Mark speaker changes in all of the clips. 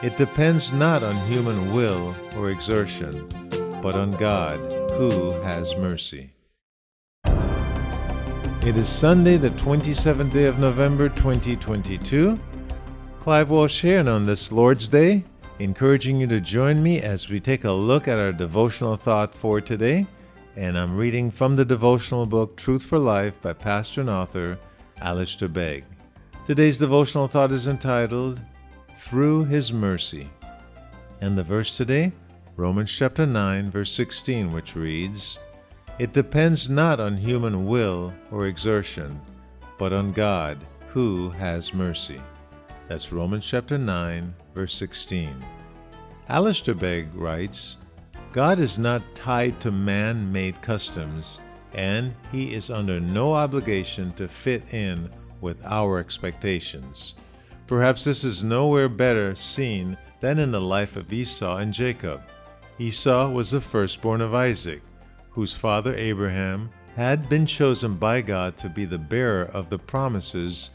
Speaker 1: It depends not on human will or exertion, but on God, who has mercy. It is Sunday, the 27th day of November, 2022. Clive Walsh here, and on this Lord's Day, encouraging you to join me as we take a look at our devotional thought for today. And I'm reading from the devotional book Truth for Life by pastor and author Alistair Begg. Today's devotional thought is entitled, Through His Mercy. And the verse today, Romans chapter 9, verse 16, which reads, It depends not on human will or exertion, but on God, who has mercy. That's Romans chapter 9, verse 16. Alistair Begg writes, God is not tied to man-made customs, and He is under no obligation to fit in with our expectations. Perhaps this is nowhere better seen than in the life of Esau and Jacob. Esau was the firstborn of Isaac, whose father Abraham had been chosen by God to be the bearer of the promises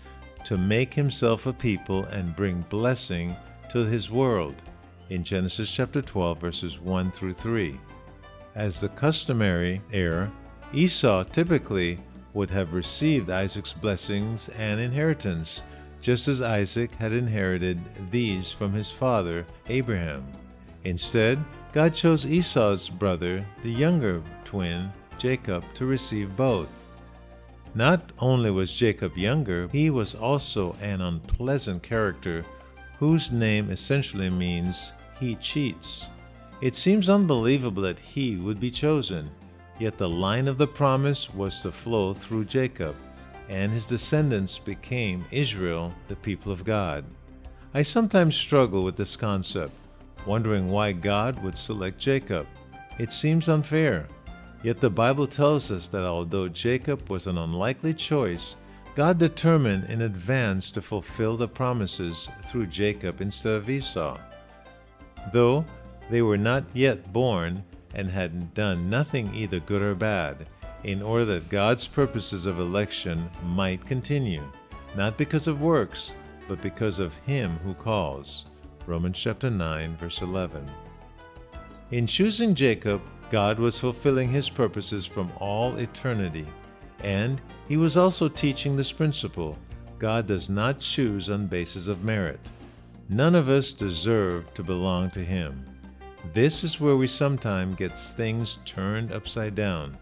Speaker 1: to make himself a people and bring blessing to his world, in Genesis chapter 12, verses 1 through 3. As the customary heir, Esau typically would have received Isaac's blessings and inheritance, just as Isaac had inherited these from his father Abraham. Instead, God chose Esau's brother, the younger twin, Jacob, to receive both. Not only was Jacob younger, he was also an unpleasant character whose name essentially means he cheats. It seems unbelievable that he would be chosen, yet the line of the promise was to flow through Jacob, and his descendants became Israel, the people of God. I sometimes struggle with this concept, wondering why God would select Jacob. It seems unfair. Yet the Bible tells us that although Jacob was an unlikely choice, God determined in advance to fulfill the promises through Jacob instead of Esau. Though they were not yet born and had done nothing either good or bad, in order that God's purposes of election might continue, not because of works, but because of Him who calls. Romans chapter 9, verse 11. In choosing Jacob, God was fulfilling His purposes from all eternity, and He was also teaching this principle: God does not choose on basis of merit. None of us deserve to belong to Him. This is where we sometimes get things turned upside down.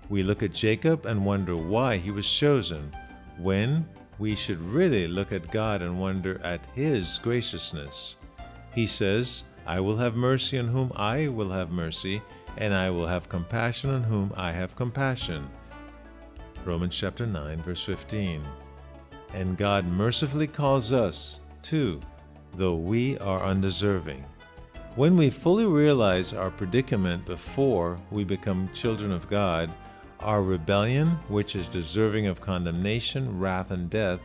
Speaker 1: We look at Jacob and wonder why he was chosen, when we should really look at God and wonder at His graciousness. He says, I will have mercy on whom I will have mercy, and I will have compassion on whom I have compassion. Romans chapter 9, verse 15. And God mercifully calls us, too, though we are undeserving. When we fully realize our predicament before we become children of God, our rebellion, which is deserving of condemnation, wrath, and death,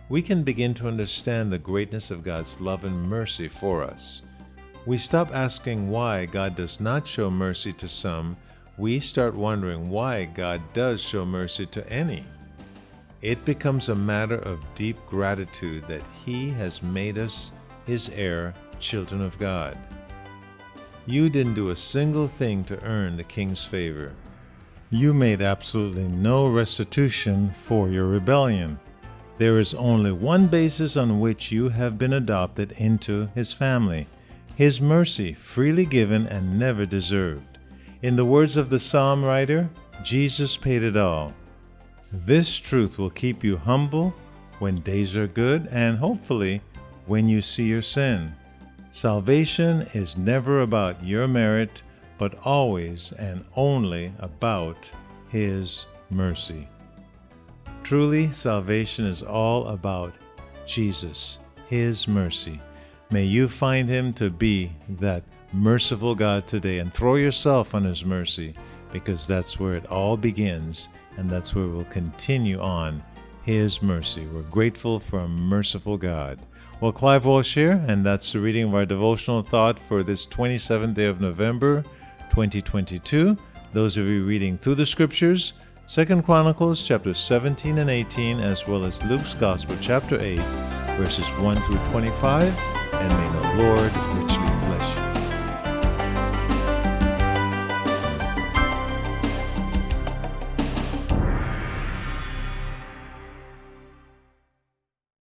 Speaker 1: we can begin to understand the greatness of God's love and mercy for us. We stop asking why God does not show mercy to some. We start wondering why God does show mercy to any. It becomes a matter of deep gratitude that He has made us His heir, children of God. You didn't do a single thing to earn the King's favor. You made absolutely no restitution for your rebellion. There is only one basis on which you have been adopted into His family: His mercy, freely given and never deserved. In the words of the psalm writer, Jesus paid it all. This truth will keep you humble when days are good, and hopefully when you see your sin. Salvation is never about your merit, but always and only about His mercy. Truly, salvation is all about Jesus, His mercy. May you find Him to be that merciful God today, and throw yourself on His mercy, because that's where it all begins, and that's where we'll continue on, His mercy. We're grateful for a merciful God. Well, Clive Walsh here, and that's the reading of our devotional thought for this 27th day of November, 2022. Those of you reading through the Scriptures, 2 Chronicles chapters 17 and 18, as well as Luke's Gospel chapter 8, verses 1 through 25, and may the Lord richly